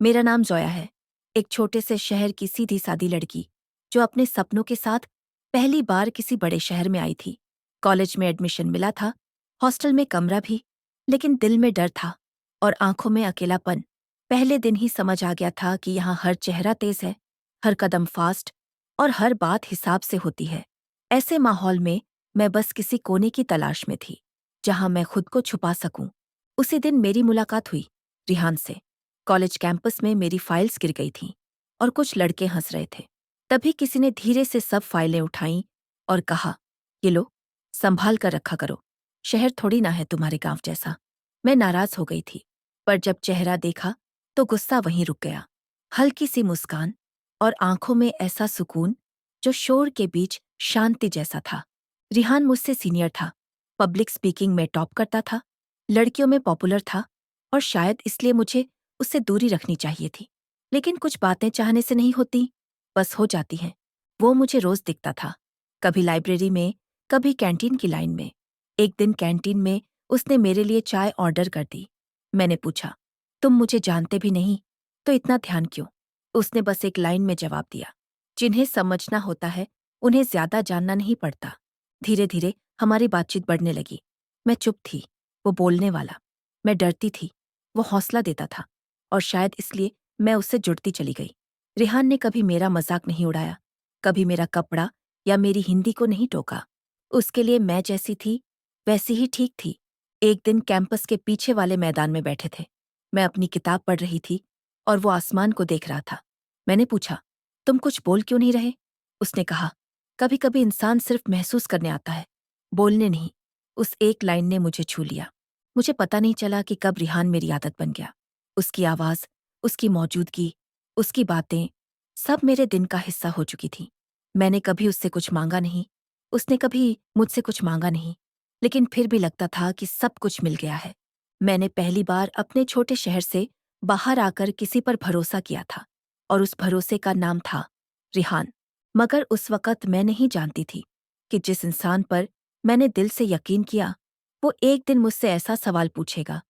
मेरा नाम जोया है। एक छोटे से शहर की सीधी सादी लड़की जो अपने सपनों के साथ पहली बार किसी बड़े शहर में आई थी। कॉलेज में एडमिशन मिला था, हॉस्टल में कमरा भी, लेकिन दिल में डर था और आंखों में अकेलापन। पहले दिन ही समझ आ गया था कि यहाँ हर चेहरा तेज है, हर कदम फास्ट और हर बात हिसाब से होती है। ऐसे माहौल में मैं बस किसी कोने की तलाश में थी, जहां मैं खुद को छुपा सकूं। उसी दिन मेरी मुलाकात हुई रिहान से। कॉलेज कैंपस में मेरी फाइल्स गिर गई थीं और कुछ लड़के हंस रहे थे। तभी किसी ने धीरे से सब फाइलें उठाईं और कहा, ये लो, संभाल कर रखा करो। शहर थोड़ी ना है तुम्हारे गांव जैसा। मैं नाराज हो गई थी, पर जब चेहरा देखा तो गुस्सा वहीं रुक गया। हल्की सी मुस्कान और आंखों में ऐसा सुकून जो शोर के बीच शांति जैसा था। रिहान मुझसे सीनियर था, पब्लिक स्पीकिंग में टॉप करता था, लड़कियों में पॉपुलर था और शायद इसलिए मुझे उससे दूरी रखनी चाहिए थी। लेकिन कुछ बातें चाहने से नहीं होती, बस हो जाती हैं। वो मुझे रोज दिखता था, कभी लाइब्रेरी में, कभी कैंटीन की लाइन में। एक दिन कैंटीन में उसने मेरे लिए चाय ऑर्डर कर दी। मैंने पूछा, तुम मुझे जानते भी नहीं तो इतना ध्यान क्यों? उसने बस एक लाइन में जवाब दिया, जिन्हें समझना होता है उन्हें ज्यादा जानना नहीं पड़ता। धीरे धीरे हमारी बातचीत बढ़ने लगी। मैं चुप थी, वो बोलने वाला। मैं डरती थी, वो हौसला देता था, और शायद इसलिए मैं उससे जुड़ती चली गई। रिहान ने कभी मेरा मजाक नहीं उड़ाया, कभी मेरा कपड़ा या मेरी हिंदी को नहीं टोका। उसके लिए मैं जैसी थी वैसी ही ठीक थी। एक दिन कैंपस के पीछे वाले मैदान में बैठे थे। मैं अपनी किताब पढ़ रही थी और वो आसमान को देख रहा था। मैंने पूछा, तुम कुछ बोल क्यों नहीं रहे? उसने कहा, कभी कभी इंसान सिर्फ महसूस करने आता है, बोलने नहीं। उस एक लाइन ने मुझे छू लिया। मुझे पता नहीं चला कि कब रिहान मेरी आदत बन गया। उसकी आवाज, उसकी मौजूदगी, उसकी बातें, सब मेरे दिन का हिस्सा हो चुकी थी। मैंने कभी उससे कुछ मांगा नहीं, उसने कभी मुझसे कुछ मांगा नहीं, लेकिन फिर भी लगता था कि सब कुछ मिल गया है। मैंने पहली बार अपने छोटे शहर से बाहर आकर किसी पर भरोसा किया था, और उस भरोसे का नाम था रिहान। मगर उस वक़्त मैं नहीं जानती थी कि जिस इंसान पर मैंने दिल से यकीन किया, वो एक दिन मुझसे ऐसा सवाल पूछेगा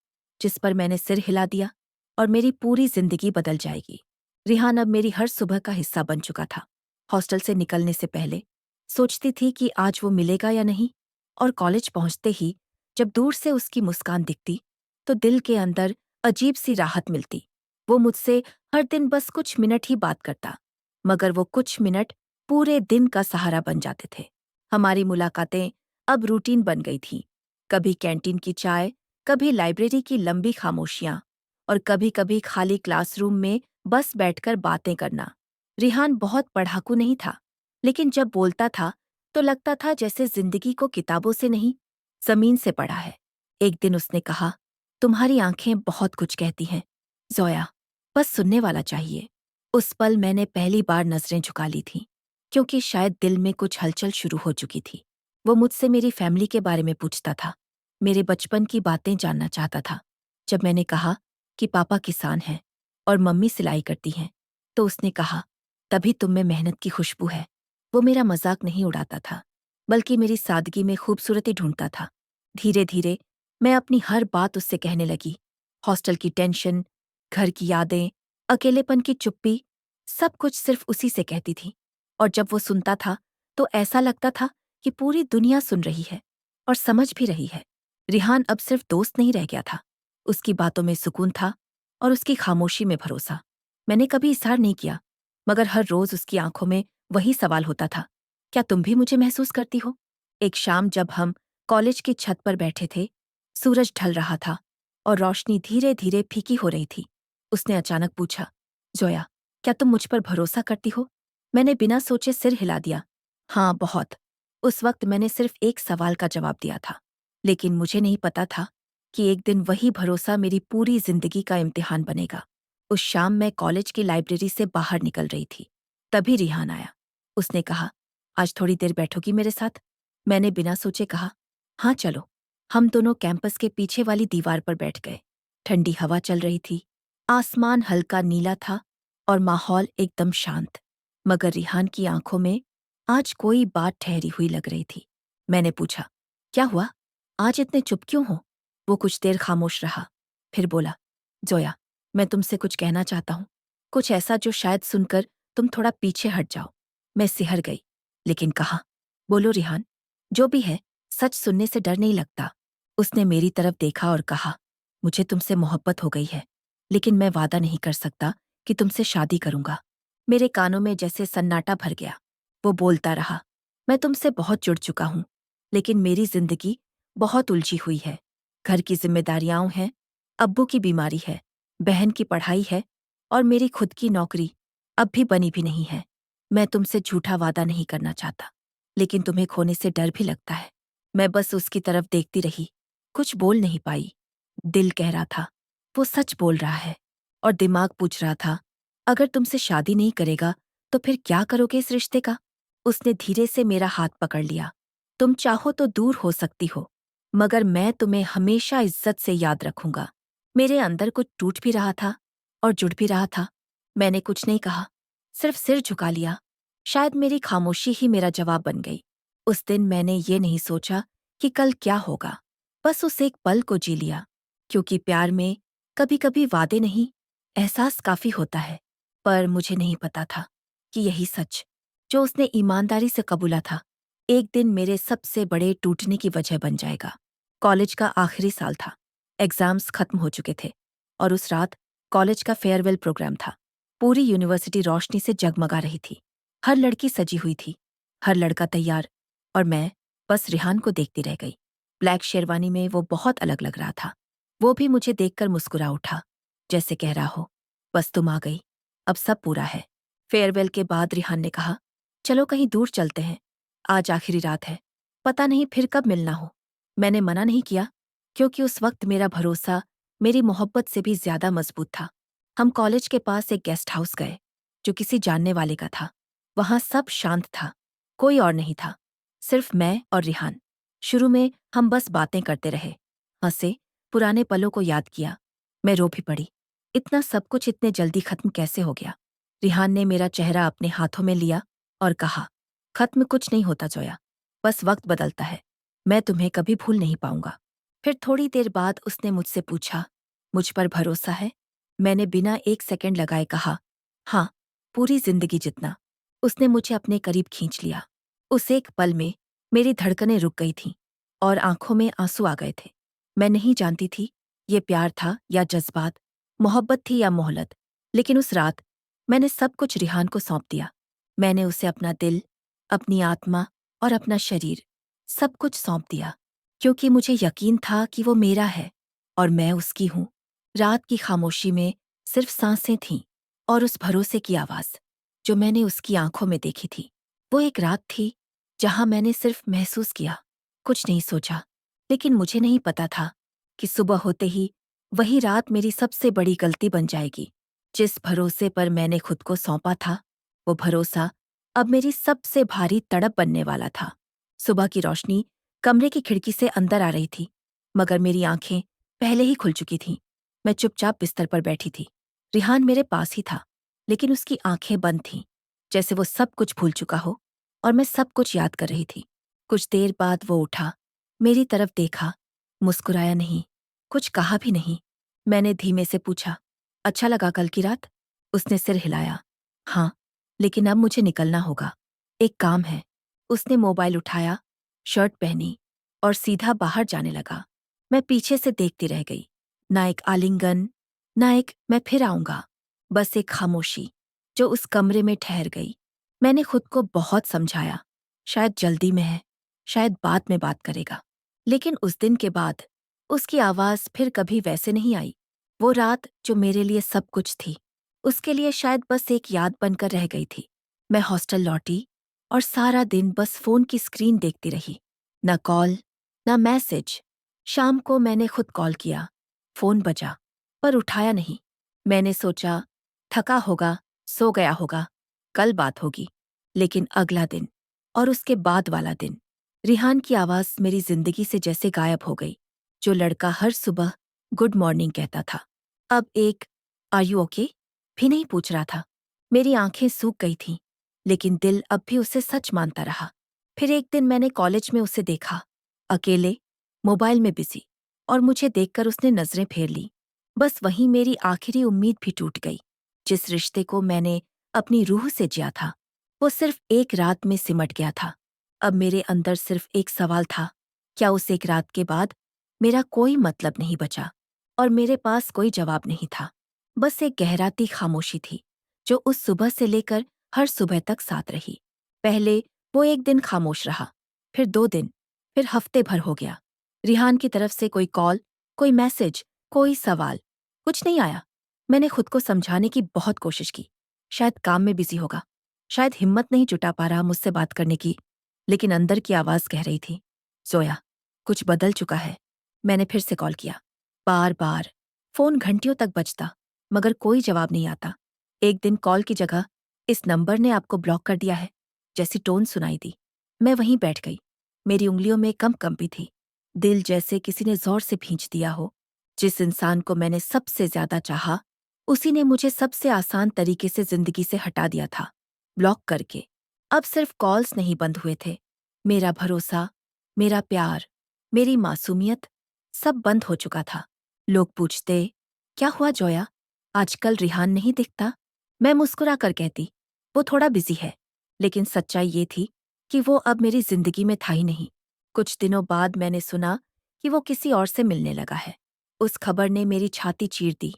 जिस पर मैंने सिर हिला दिया और मेरी पूरी जिंदगी बदल जाएगी। रिहान अब मेरी हर सुबह का हिस्सा बन चुका था। हॉस्टल से निकलने से पहले सोचती थी कि आज वो मिलेगा या नहीं, और कॉलेज पहुंचते ही जब दूर से उसकी मुस्कान दिखती तो दिल के अंदर अजीब सी राहत मिलती। वो मुझसे हर दिन बस कुछ मिनट ही बात करता, मगर वो कुछ मिनट पूरे दिन का सहारा बन जाते थे। हमारी मुलाकातें अब रूटीन बन गई थीं। कभी कैंटीन की चाय, कभी लाइब्रेरी की लंबी खामोशियां, और कभी-कभी खाली क्लासरूम में बस बैठकर बातें करना। रिहान बहुत पढ़ाकू नहीं था, लेकिन जब बोलता था तो लगता था जैसे जिंदगी को किताबों से नहीं, जमीन से पढ़ा है। एक दिन उसने कहा, तुम्हारी आंखें बहुत कुछ कहती हैं, जोया, बस सुनने वाला चाहिए। उस पल मैंने पहली बार नजरें झुका ली थीं, क्योंकि शायद दिल में कुछ हलचल शुरू हो चुकी थी। वो मुझसे मेरी फैमिली के बारे में पूछता था, मेरे बचपन की बातें जानना चाहता था। जब मैंने कहा कि पापा किसान हैं और मम्मी सिलाई करती हैं, तो उसने कहा, तभी तुम में मेहनत की खुशबू है। वो मेरा मजाक नहीं उड़ाता था, बल्कि मेरी सादगी में खूबसूरती ढूंढता था। धीरे धीरे मैं अपनी हर बात उससे कहने लगी। हॉस्टल की टेंशन, घर की यादें, अकेलेपन की चुप्पी, सब कुछ सिर्फ उसी से कहती थी। और जब वो सुनता था तो ऐसा लगता था कि पूरी दुनिया सुन रही है और समझ भी रही है। रिहान अब सिर्फ दोस्त नहीं रह गया था, उसकी बातों में सुकून था और उसकी खामोशी में भरोसा। मैंने कभी इजहार नहीं किया, मगर हर रोज उसकी आंखों में वही सवाल होता था, क्या तुम भी मुझे महसूस करती हो? एक शाम जब हम कॉलेज की छत पर बैठे थे, सूरज ढल रहा था और रोशनी धीरे धीरे फीकी हो रही थी। उसने अचानक पूछा, जोया, क्या तुम मुझ पर भरोसा करती हो? मैंने बिना सोचे सिर हिला दिया, हाँ बहुत। उस वक्त मैंने सिर्फ एक सवाल का जवाब दिया था, लेकिन मुझे नहीं पता था कि एक दिन वही भरोसा मेरी पूरी जिंदगी का इम्तिहान बनेगा। उस शाम मैं कॉलेज की लाइब्रेरी से बाहर निकल रही थी, तभी रिहान आया। उसने कहा, आज थोड़ी देर बैठोगी मेरे साथ? मैंने बिना सोचे कहा, हाँ चलो। हम दोनों कैंपस के पीछे वाली दीवार पर बैठ गए। ठंडी हवा चल रही थी, आसमान हल्का नीला था और माहौल एकदम शांत। मगर रिहान की आंखों में आज कोई बात ठहरी हुई लग रही थी। मैंने पूछा, क्या हुआ? आज इतने चुप क्यों हो? वो कुछ देर खामोश रहा, फिर बोला, जोया, मैं तुमसे कुछ कहना चाहता हूँ, कुछ ऐसा जो शायद सुनकर तुम थोड़ा पीछे हट जाओ। मैं सिहर गई, लेकिन कहा, बोलो रिहान, जो भी है, सच सुनने से डर नहीं लगता। उसने मेरी तरफ देखा और कहा, मुझे तुमसे मोहब्बत हो गई है, लेकिन मैं वादा नहीं कर सकता कि तुमसे शादी करूंगा। मेरे कानों में जैसे सन्नाटा भर गया। वो बोलता रहा, मैं तुमसे बहुत जुड़ चुका हूं, लेकिन मेरी जिंदगी बहुत उलझी हुई है। घर की जिम्मेदारियां हैं, अब्बू की बीमारी है, बहन की पढ़ाई है, और मेरी खुद की नौकरी अब भी बनी भी नहीं है। मैं तुमसे झूठा वादा नहीं करना चाहता, लेकिन तुम्हें खोने से डर भी लगता है। मैं बस उसकी तरफ देखती रही, कुछ बोल नहीं पाई। दिल कह रहा था, वो सच बोल रहा है, और दिमाग पूछ रहा था, अगर तुमसे शादी नहीं करेगा तो फिर क्या करोगे इस रिश्ते का? उसने धीरे से मेरा हाथ पकड़ लिया। तुम चाहो तो दूर हो सकती हो, मगर मैं तुम्हें हमेशा इज्जत से याद रखूंगा। मेरे अंदर कुछ टूट भी रहा था और जुड़ भी रहा था। मैंने कुछ नहीं कहा, सिर्फ सिर झुका लिया। शायद मेरी खामोशी ही मेरा जवाब बन गई। उस दिन मैंने ये नहीं सोचा कि कल क्या होगा, बस उस एक पल को जी लिया, क्योंकि प्यार में कभी कभी वादे नहीं, एहसास काफी होता है। पर मुझे नहीं पता था कि यही सच, जो उसने ईमानदारी से कबूला था, एक दिन मेरे सबसे बड़े टूटने की वजह बन जाएगा। कॉलेज का आखिरी साल था, एग्जाम्स खत्म हो चुके थे, और उस रात कॉलेज का फेयरवेल प्रोग्राम था। पूरी यूनिवर्सिटी रोशनी से जगमगा रही थी। हर लड़की सजी हुई थी, हर लड़का तैयार, और मैं बस रिहान को देखती रह गई। ब्लैक शेरवानी में वो बहुत अलग लग रहा था। वो भी मुझे देखकर मुस्कुरा उठा, जैसे कह रहा हो, बस तुम आ गई, अब सब पूरा है। फेयरवेल के बाद रिहान ने कहा, चलो कहीं दूर चलते हैं, आज आखिरी रात है, पता नहीं फिर कब मिलना हो। मैंने मना नहीं किया, क्योंकि उस वक्त मेरा भरोसा मेरी मोहब्बत से भी ज्यादा मजबूत था। हम कॉलेज के पास एक गेस्ट हाउस गए, जो किसी जानने वाले का था। वहां सब शांत था, कोई और नहीं था, सिर्फ मैं और रिहान। शुरू में हम बस बातें करते रहे, हंसे, पुराने पलों को याद किया। मैं रो भी पड़ी, इतना सब कुछ इतने जल्दी खत्म कैसे हो गया। रिहान ने मेरा चेहरा अपने हाथों में लिया और कहा, खत्म कुछ नहीं होता जोया, बस वक्त बदलता है। मैं तुम्हें कभी भूल नहीं पाऊंगा। फिर थोड़ी देर बाद उसने मुझसे पूछा, मुझ पर भरोसा है? मैंने बिना एक सेकंड लगाए कहा, हाँ, पूरी जिंदगी जितना। उसने मुझे अपने करीब खींच लिया। उस एक पल में मेरी धड़कनें रुक गई थीं और आंखों में आंसू आ गए थे। मैं नहीं जानती थी ये प्यार था या जज्बात, मोहब्बत थी या मोहलत, लेकिन उस रात मैंने सब कुछ रिहान को सौंप दिया। मैंने उसे अपना दिल, अपनी आत्मा और अपना शरीर, सब कुछ सौंप दिया, क्योंकि मुझे यकीन था कि वो मेरा है और मैं उसकी हूँ। रात की खामोशी में सिर्फ सांसें थीं और उस भरोसे की आवाज, जो मैंने उसकी आंखों में देखी थी। वो एक रात थी जहां मैंने सिर्फ महसूस किया, कुछ नहीं सोचा, लेकिन मुझे नहीं पता था कि सुबह होते ही वही रात मेरी सबसे बड़ी गलती बन जाएगी। जिस भरोसे पर मैंने खुद को सौंपा था, वो भरोसा अब मेरी सबसे भारी तड़प बनने वाला था। सुबह की रोशनी कमरे की खिड़की से अंदर आ रही थी, मगर मेरी आंखें पहले ही खुल चुकी थीं। मैं चुपचाप बिस्तर पर बैठी थी। रिहान मेरे पास ही था, लेकिन उसकी आंखें बंद थीं, जैसे वो सब कुछ भूल चुका हो और मैं सब कुछ याद कर रही थी। कुछ देर बाद वो उठा, मेरी तरफ देखा, मुस्कुराया नहीं, कुछ कहा भी नहीं। मैंने धीमे से पूछा, अच्छा लगा कल की रात? उसने सिर हिलाया, हाँ, लेकिन अब मुझे निकलना होगा, एक काम है। उसने मोबाइल उठाया, शर्ट पहनी और सीधा बाहर जाने लगा। मैं पीछे से देखती रह गई। ना एक आलिंगन, ना एक मैं फिर आऊंगा, बस एक खामोशी जो उस कमरे में ठहर गई। मैंने खुद को बहुत समझाया, शायद जल्दी में है, शायद बाद में बात करेगा, लेकिन उस दिन के बाद उसकी आवाज फिर कभी वैसे नहीं आई। वो रात जो मेरे लिए सब कुछ थी, उसके लिए शायद बस एक याद बनकर रह गई थी। मैं हॉस्टल लौटी और सारा दिन बस फोन की स्क्रीन देखती रही, न कॉल, न मैसेज। शाम को मैंने खुद कॉल किया, फोन बजा, पर उठाया नहीं। मैंने सोचा, थका होगा, सो गया होगा, कल बात होगी। लेकिन अगला दिन और उसके बाद वाला दिन, रिहान की आवाज मेरी जिंदगी से जैसे गायब हो गई। जो लड़का हर सुबह गुड मॉर्निंग कहता था, अब एक आर यू ओके भी नहीं पूछ रहा था। मेरी आंखें सूख गई थीं, लेकिन दिल अब भी उसे सच मानता रहा। फिर एक दिन मैंने कॉलेज में उसे देखा, अकेले, मोबाइल में बिजी, और मुझे देखकर उसने नजरें फेर ली। बस वहीं मेरी आखिरी उम्मीद भी टूट गई। जिस रिश्ते को मैंने अपनी रूह से जिया था, वो सिर्फ एक रात में सिमट गया था। अब मेरे अंदर सिर्फ एक सवाल था, क्या उस एक रात के बाद मेरा कोई मतलब नहीं बचा? और मेरे पास कोई जवाब नहीं था। बस एक गहराती खामोशी थी, जो उस सुबह से लेकर हर सुबह तक साथ रही। पहले वो एक दिन खामोश रहा, फिर 2 दिन, फिर हफ्ते भर हो गया। रिहान की तरफ से कोई कॉल, कोई मैसेज, कोई सवाल, कुछ नहीं आया। मैंने खुद को समझाने की बहुत कोशिश की। शायद काम में बिजी होगा, शायद हिम्मत नहीं जुटा पा रहा मुझसे बात करने की, लेकिन अंदर की आवाज कह रही थी, जोया, कुछ बदल चुका है। मैंने फिर से कॉल किया, बार बार। फोन घंटियों तक बजता, मगर कोई जवाब नहीं आता। एक दिन कॉल की जगह इस नंबर ने आपको ब्लॉक कर दिया है जैसी टोन सुनाई दी। मैं वहीं बैठ गई। मेरी उंगलियों में कंपी थी। दिल जैसे किसी ने जोर से भींच दिया हो। जिस इंसान को मैंने सबसे ज्यादा चाहा, उसी ने मुझे सबसे आसान तरीके से जिंदगी से हटा दिया था, ब्लॉक करके। अब सिर्फ कॉल्स नहीं बंद हुए थे, मेरा भरोसा, मेरा प्यार, मेरी मासूमियत, सब बंद हो चुका था। लोग पूछते, क्या हुआ जोया, आजकल रिहान नहीं दिखता? मैं मुस्कुरा कर कहती, वो थोड़ा बिजी है। लेकिन सच्चाई ये थी कि वो अब मेरी जिंदगी में था ही नहीं। कुछ दिनों बाद मैंने सुना कि वो किसी और से मिलने लगा है। उस खबर ने मेरी छाती चीर दी।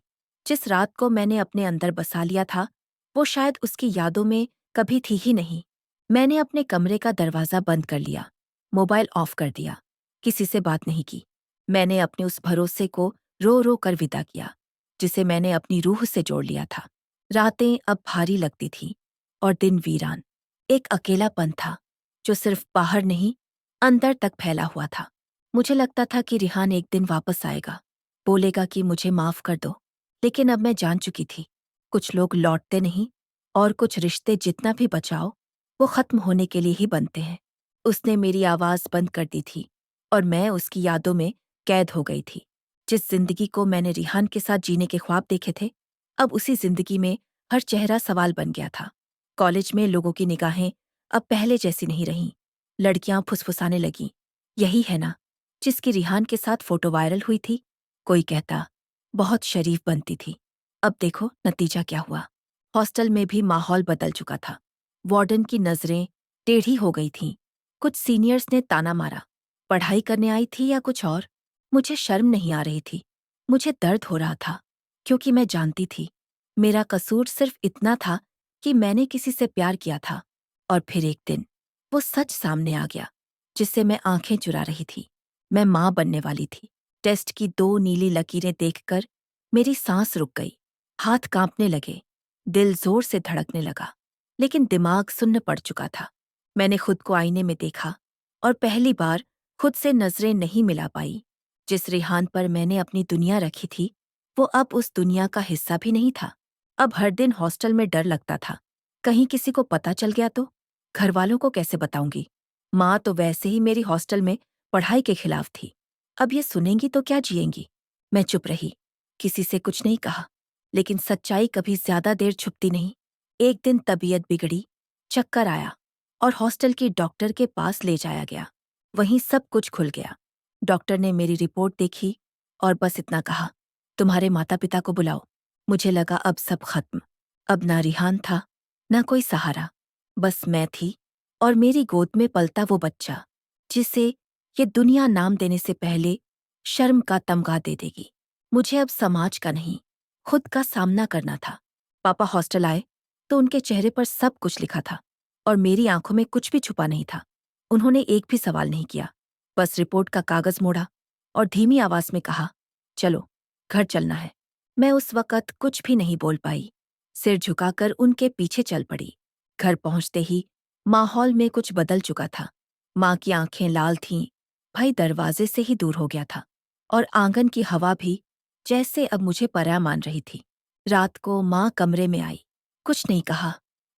जिस रात को मैंने अपने अंदर बसा लिया था, वो शायद उसकी यादों में कभी थी ही नहीं। मैंने अपने कमरे का दरवाजा बंद कर लिया, मोबाइल ऑफ कर दिया, किसी से बात नहीं की। मैंने अपने उस भरोसे को रो रो कर विदा किया, जिसे मैंने अपनी रूह से जोड़ लिया था। रातें अब भारी लगती थीं और दिन वीरान। एक अकेलापन था, जो सिर्फ बाहर नहीं, अंदर तक फैला हुआ था। मुझे लगता था कि रिहान एक दिन वापस आएगा, बोलेगा कि मुझे माफ कर दो। लेकिन अब मैं जान चुकी थी, कुछ लोग लौटते नहीं, और कुछ रिश्ते जितना भी बचाओ, वो खत्म होने के लिए ही बनते हैं। उसने मेरी आवाज बंद कर दी थी, और मैं उसकी यादों में कैद हो गई थी। जिस जिंदगी को मैंने रिहान के साथ जीने के ख्वाब देखे थे, अब उसी जिंदगी में हर चेहरा सवाल बन गया था। कॉलेज में लोगों की निगाहें अब पहले जैसी नहीं रहीं। लड़कियां फुसफुसाने लगीं, यही है ना जिसकी रिहान के साथ फोटो वायरल हुई थी? कोई कहता, बहुत शरीफ बनती थी। अब देखो नतीजा क्या हुआ। हॉस्टल में भी माहौल बदल चुका था। वार्डन की नजरें टेढ़ी हो गई थीं। कुछ सीनियर्स ने ताना मारा, पढ़ाई करने आई थी या कुछ और। मुझे शर्म नहीं आ रही थी, मुझे दर्द हो रहा था, क्योंकि मैं जानती थी मेरा कसूर सिर्फ इतना था कि मैंने किसी से प्यार किया था। और फिर एक दिन वो सच सामने आ गया, जिससे मैं आंखें चुरा रही थी। मैं मां बनने वाली थी। टेस्ट की 2 नीली लकीरें देखकर मेरी सांस रुक गई, हाथ कांपने लगे, दिल जोर से धड़कने लगा। लेकिन दिमाग सुन्न पड़ चुका था। मैंने खुद को आईने में देखा, और पहली बार खुद से नजरें नहीं मिला पाई। जिस रिहान पर मैंने अपनी दुनिया रखी थी, वो अब उस दुनिया का हिस्सा भी नहीं था। अब हर दिन हॉस्टल में डर लगता था, कहीं किसी को पता चल गया तो? घर वालों को कैसे बताऊंगी? माँ तो वैसे ही मेरी हॉस्टल में पढ़ाई के खिलाफ थी। अब ये सुनेंगी तो क्या जिएंगी? मैं चुप रही, किसी से कुछ नहीं कहा। लेकिन सच्चाई कभी ज्यादा देर छुपती नहीं। एक दिन तबीयत बिगड़ी, चक्कर आया, और हॉस्टल की डॉक्टर के पास ले जाया गया। वहीं सब कुछ खुल गया। डॉक्टर ने मेरी रिपोर्ट देखी और बस इतना कहा, तुम्हारे माता पिता को बुलाओ। मुझे लगा अब सब खत्म। अब ना रिहान था, ना कोई सहारा, बस मैं थी, और मेरी गोद में पलता वो बच्चा, जिसे ये दुनिया नाम देने से पहले शर्म का तमगा दे देगी। मुझे अब समाज का नहीं, खुद का सामना करना था। पापा हॉस्टल आए तो उनके चेहरे पर सब कुछ लिखा था, और मेरी आंखों में कुछ भी छुपा नहीं था। उन्होंने एक भी सवाल नहीं किया, बस रिपोर्ट का कागज मोड़ा और धीमी आवाज में कहा, चलो घर चलना है। मैं उस वक़्त कुछ भी नहीं बोल पाई, सिर झुकाकर उनके पीछे चल पड़ी। घर पहुंचते ही माहौल में कुछ बदल चुका था। माँ की आंखें लाल थीं, भाई दरवाजे से ही दूर हो गया था, और आंगन की हवा भी जैसे अब मुझे पराया मान रही थी। रात को माँ कमरे में आई, कुछ नहीं कहा,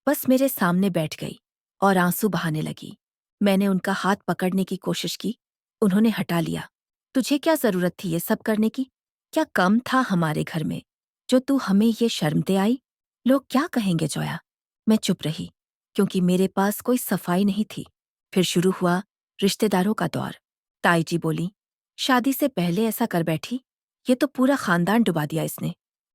बस मेरे सामने बैठ गई और आंसू बहाने लगी। मैंने उनका हाथ पकड़ने की कोशिश की, उन्होंने हटा लिया। तुझे क्या जरूरत थी ये सब करने की? क्या कम था हमारे घर में, जो तू हमें ये शर्म दे आई? लोग क्या कहेंगे जोया? मैं चुप रही, क्योंकि मेरे पास कोई सफाई नहीं थी। फिर शुरू हुआ रिश्तेदारों का दौर। ताई जी बोली, शादी से पहले ऐसा कर बैठी, ये तो पूरा खानदान डुबा दिया इसने।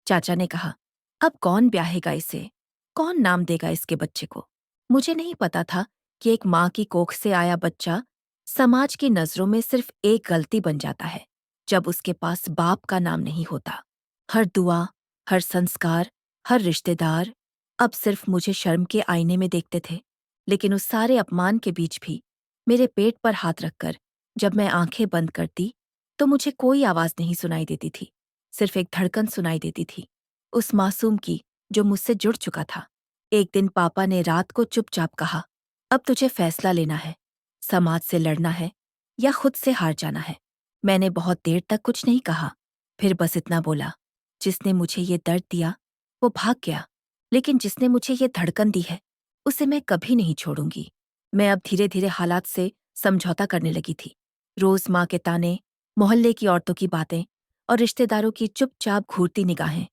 चाचा ने कहा, अब कौन ब्याहेगा इसे? कौन नाम देगा इसके बच्चे को? मुझे नहीं पता था कि एक माँ की कोख से आया बच्चा समाज की नज़रों में सिर्फ एक गलती बन जाता है, जब उसके पास बाप का नाम नहीं होता। हर दुआ, हर संस्कार, हर रिश्तेदार अब सिर्फ मुझे शर्म के आईने में देखते थे। लेकिन उस सारे अपमान के बीच भी मेरे पेट पर हाथ रखकर जब मैं आंखें बंद करती, तो मुझे कोई आवाज़ नहीं सुनाई देती थी। सिर्फ एक धड़कन सुनाई देती थी, उस मासूम की जो मुझसे जुड़ चुका था। एक दिन पापा ने रात को चुपचाप कहा, अब तुझे फैसला लेना है, समाज से लड़ना है या खुद से हार जाना है। मैंने बहुत देर तक कुछ नहीं कहा, फिर बस इतना बोला, जिसने मुझे ये दर्द दिया वो भाग गया, लेकिन जिसने मुझे ये धड़कन दी है उसे मैं कभी नहीं छोड़ूंगी। मैं अब धीरे धीरे हालात से समझौता करने लगी थी। रोज माँ के ताने, मोहल्ले की औरतों की बातें और रिश्तेदारों की चुपचाप घूरती निगाहें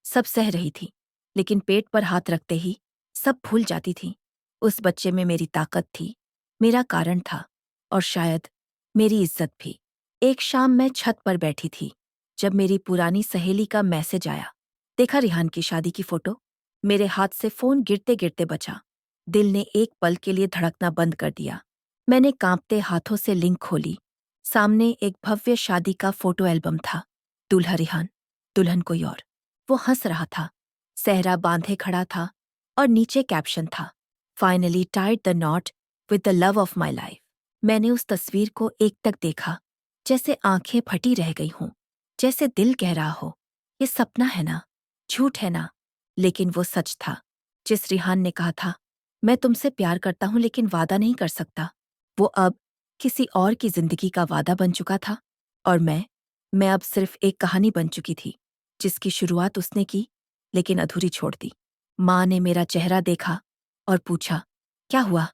सब सह रही थी, लेकिन पेट पर हाथ रखते ही सब भूल जाती थी। उस बच्चे में मेरी ताकत थी, मेरा कारण था और शायद मेरी इज्जत भी। एक शाम मैं छत पर बैठी थी जब मेरी पुरानी सहेली का मैसेज आया। देखा रिहान की शादी की फोटो? मेरे हाथ से फोन गिरते गिरते बचा। दिल ने एक पल के लिए धड़कना बंद कर दिया। मैंने कांपते हाथों से लिंक खोली। सामने एक भव्य शादी का फोटो एल्बम था। दूल्हा रिहान, दुल्हन कोई और। वो हंस रहा था, सेहरा बांधे खड़ा था और नीचे कैप्शन था, finally tied the not with the love of my life. मैंने उस तस्वीर को एकटक देखा, जैसे आंखें फटी रह गई हों, जैसे दिल कह रहा हो, ये सपना है ना, झूठ है ना। लेकिन वो सच था, जिस रिहान ने कहा था, मैं तुमसे प्यार करता हूं लेकिन वादा नहीं कर सकता, वो अब किसी और की जिंदगी का वादा बन चुका था। और मैं अब सिर्फ एक कहानी बन चुकी थी, जिसकी शुरुआत उसने की, लेकिन अधूरी छोड़ दी। माँ ने मेरा चेहरा देखा और पूछा, क्या हुआ?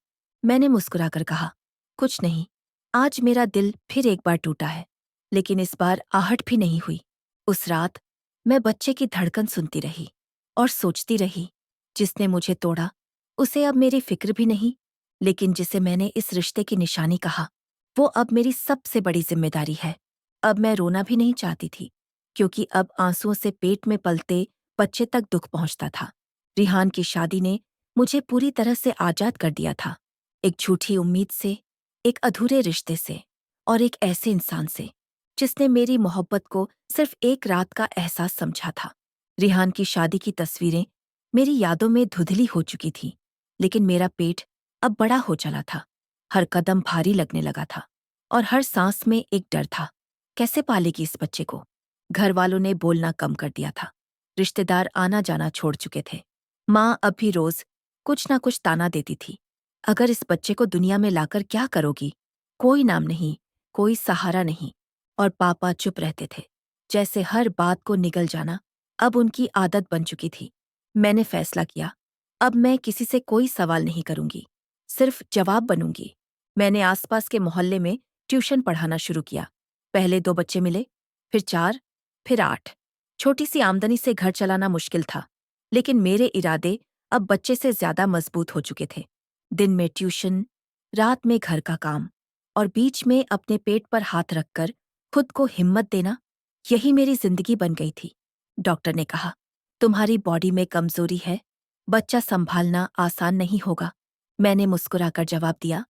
मैंने मुस्कुराकर कहा, कुछ नहीं। आज मेरा दिल फिर एक बार टूटा है, लेकिन इस बार आहट भी नहीं हुई। उस रात मैं बच्चे की धड़कन सुनती रही और सोचती रही, जिसने मुझे तोड़ा उसे अब मेरी फिक्र भी नहीं, लेकिन जिसे मैंने इस रिश्ते की निशानी कहा, वो अब मेरी सबसे बड़ी जिम्मेदारी है। अब मैं रोना भी नहीं चाहती थी, क्योंकि अब आंसुओं से पेट में पलते बच्चे तक दुख पहुंचता था। रिहान की शादी ने मुझे पूरी तरह से आजाद कर दिया था, एक झूठी उम्मीद से, एक अधूरे रिश्ते से और एक ऐसे इंसान से जिसने मेरी मोहब्बत को सिर्फ एक रात का एहसास समझा था। रिहान की शादी की तस्वीरें मेरी यादों में धुंधली हो चुकी थी, लेकिन मेरा पेट अब बड़ा हो चला था। हर कदम भारी लगने लगा था और हर सांस में एक डर था, कैसे पालेगी इस बच्चे को? घर वालों ने बोलना कम कर दिया था, रिश्तेदार आना जाना छोड़ चुके थे। माँ अब भी रोज कुछ ना कुछ ताना देती थी, अगर इस बच्चे को दुनिया में लाकर क्या करोगी? कोई नाम नहीं, कोई सहारा नहीं। और पापा चुप रहते थे, जैसे हर बात को निगल जाना अब उनकी आदत बन चुकी थी। मैंने फैसला किया, अब मैं किसी से कोई सवाल नहीं करूंगी, सिर्फ जवाब बनूंगी। मैंने आसपास के मोहल्ले में ट्यूशन पढ़ाना शुरू किया। पहले 2 बच्चे मिले, फिर 4, फिर 8। छोटी सी आमदनी से घर चलाना मुश्किल था, लेकिन मेरे इरादे अब बच्चे से ज्यादा मजबूत हो चुके थे। दिन में ट्यूशन, रात में घर का काम और बीच में अपने पेट पर हाथ रखकर खुद को हिम्मत देना, यही मेरी जिंदगी बन गई थी। डॉक्टर ने कहा, तुम्हारी बॉडी में कमजोरी है, बच्चा संभालना आसान नहीं होगा। मैंने मुस्कुराकर जवाब दिया,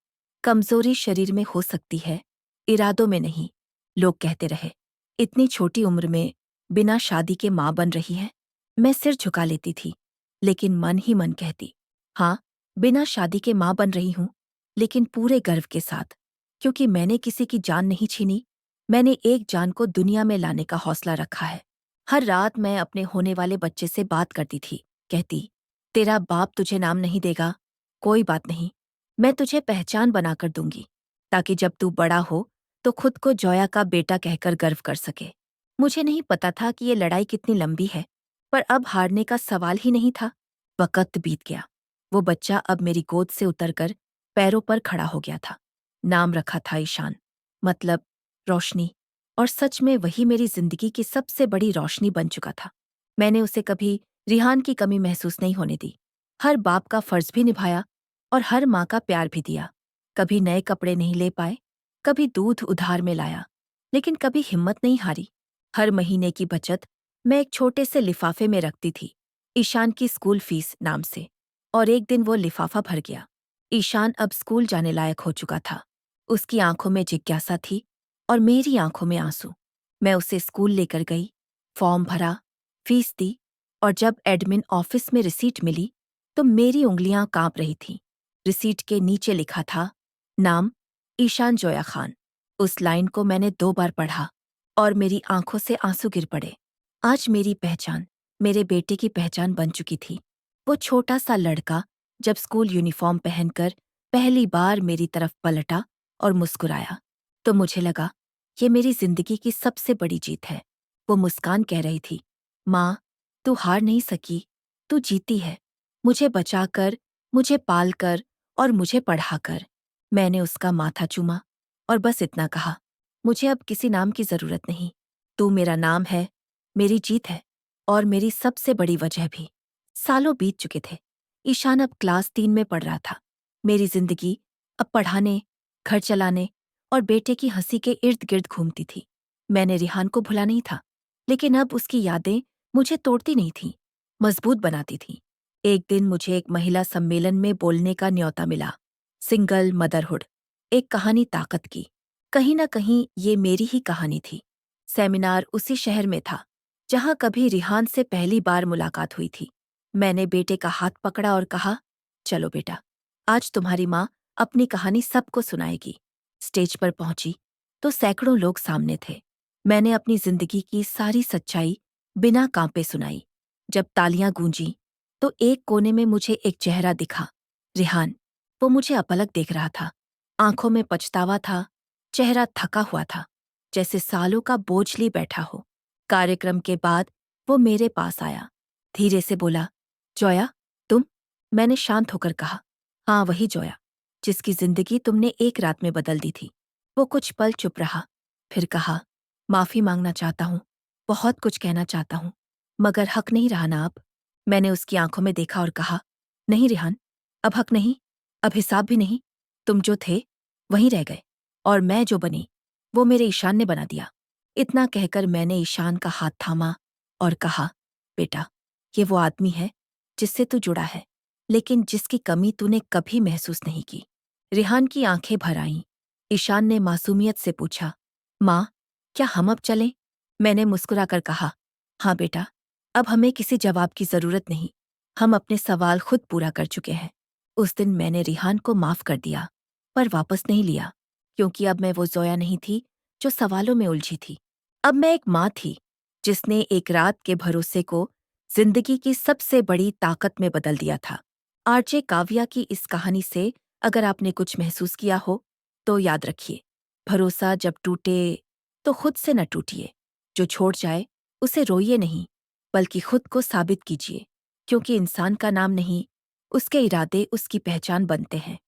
कमजोरी शरीर में हो सकती है, इरादों में नहीं। लोग कहते रहे, इतनी छोटी उम्र में बिना शादी के माँ बन रही है। मैं सिर झुका लेती थी, लेकिन मन ही मन कहती, हाँ, बिना शादी के माँ बन रही हूँ, लेकिन पूरे गर्व के साथ, क्योंकि मैंने किसी की जान नहीं छीनी, मैंने एक जान को दुनिया में लाने का हौसला रखा है। हर रात मैं अपने होने वाले बच्चे से बात करती थी, कहती, तेरा बाप तुझे नाम नहीं देगा, कोई बात नहीं, मैं तुझे पहचान बनाकर दूंगी, ताकि जब तू बड़ा हो तो खुद को जोया का बेटा कहकर गर्व कर सके। मुझे नहीं पता था कि ये लड़ाई कितनी लंबी है, पर अब हारने का सवाल ही नहीं था। वक़्त बीत गया। वो बच्चा अब मेरी गोद से उतरकर पैरों पर खड़ा हो गया था। नाम रखा था ईशान, मतलब रोशनी, और सच में वही मेरी जिंदगी की सबसे बड़ी रोशनी बन चुका था। मैंने उसे कभी रिहान की कमी महसूस नहीं होने दी। हर बाप का फर्ज भी निभाया और हर माँ का प्यार भी दिया। कभी नए कपड़े नहीं ले पाए, कभी दूध उधार में लाया, लेकिन कभी हिम्मत नहीं हारी। हर महीने की बचत मैं एक छोटे से लिफाफे में रखती थी, ईशान की स्कूल फीस नाम से। और एक दिन वो लिफाफा भर गया। ईशान अब स्कूल जाने लायक हो चुका था। उसकी आंखों में जिज्ञासा थी और मेरी आंखों में आंसू। मैं उसे स्कूल लेकर गई, फॉर्म भरा, फीस दी और जब एडमिन ऑफिस में रिसीट मिली तो मेरी उंगलियां कांप रही थीं। रिसीट के नीचे लिखा था, नाम ईशान जोया खान। उस लाइन को मैंने 2 बार पढ़ा और मेरी आंखों से आंसू गिर पड़े। आज मेरी पहचान, मेरे बेटे की पहचान बन चुकी थी। वो छोटा सा लड़का जब स्कूल यूनिफॉर्म पहनकर पहली बार मेरी तरफ पलटा और मुस्कुराया, तो मुझे लगा ये मेरी जिंदगी की सबसे बड़ी जीत है। वो मुस्कान कह रही थी, माँ, तू हार नहीं सकी, तू जीती है। मुझे बचाकर, मुझे पालकर और मुझे पढ़ाकर। मैंने उसका माथा चूमा और बस इतना कहा, मुझे अब किसी नाम की जरूरत नहीं। तू मेरा नाम है, मेरी जीत है और मेरी सबसे बड़ी वजह भी। सालों बीत चुके थे। ईशान अब क्लास 3 में पढ़ रहा था। मेरी जिंदगी अब पढ़ाने, घर चलाने और बेटे की हंसी के इर्द गिर्द घूमती थी। मैंने रिहान को भुला नहीं था, लेकिन अब उसकी यादें मुझे तोड़ती नहीं थीं, मजबूत बनाती थीं। एक दिन मुझे एक महिला सम्मेलन में बोलने का न्योता मिला। सिंगल मदरहुड, एक कहानी ताकत की। कहीं न कहीं ये मेरी ही कहानी थी। सेमिनार उसी शहर में था, जहाँ कभी रिहान से पहली बार मुलाकात हुई थी। मैंने बेटे का हाथ पकड़ा और कहा, चलो बेटा, आज तुम्हारी माँ अपनी कहानी सबको सुनाएगी। स्टेज पर पहुंची तो सैकड़ों लोग सामने थे। मैंने अपनी जिंदगी की सारी सच्चाई बिना कांपे सुनाई। जब तालियां गूंजी तो एक कोने में मुझे एक चेहरा दिखा, रिहान। वो मुझे अपलक देख रहा था। आंखों में पछतावा था, चेहरा थका हुआ था, जैसे सालों का बोझ ली बैठा हो। कार्यक्रम के बाद वो मेरे पास आया, धीरे से बोला, जोया, तुम? मैंने शांत होकर कहा, हाँ वही जोया, जिसकी जिंदगी तुमने एक रात में बदल दी थी। वो कुछ पल चुप रहा, फिर कहा, माफी मांगना चाहता हूँ, बहुत कुछ कहना चाहता हूँ, मगर हक नहीं रहा ना अब। मैंने उसकी आंखों में देखा और कहा, नहीं रिहान, अब हक नहीं, अब हिसाब भी नहीं। तुम जो थे वहीं रह गए और मैं जो बनी वो मेरे ईशान ने बना दिया। इतना कहकर मैंने ईशान का हाथ थामा और कहा, बेटा, ये वो आदमी है जिससे तू जुड़ा है, लेकिन जिसकी कमी तूने कभी महसूस नहीं की। रिहान की आंखें भर आईं। ईशान ने मासूमियत से पूछा, माँ, क्या हम अब चलें? मैंने मुस्कुराकर कहा, हाँ बेटा, अब हमें किसी जवाब की जरूरत नहीं। हम अपने सवाल खुद पूरा कर चुके हैं। उस दिन मैंने रिहान को माफ कर दिया, पर वापस नहीं लिया, क्योंकि अब मैं वो जोया नहीं थी जो सवालों में उलझी थी। अब मैं एक माँ थी, जिसने एक रात के भरोसे को जिंदगी की सबसे बड़ी ताकत में बदल दिया था। आरजे काव्या की इस कहानी से अगर आपने कुछ महसूस किया हो, तो याद रखिए, भरोसा जब टूटे तो खुद से न टूटिए। जो छोड़ जाए उसे रोइए नहीं, बल्कि खुद को साबित कीजिए, क्योंकि इंसान का नाम नहीं, उसके इरादे उसकी पहचान बनते हैं।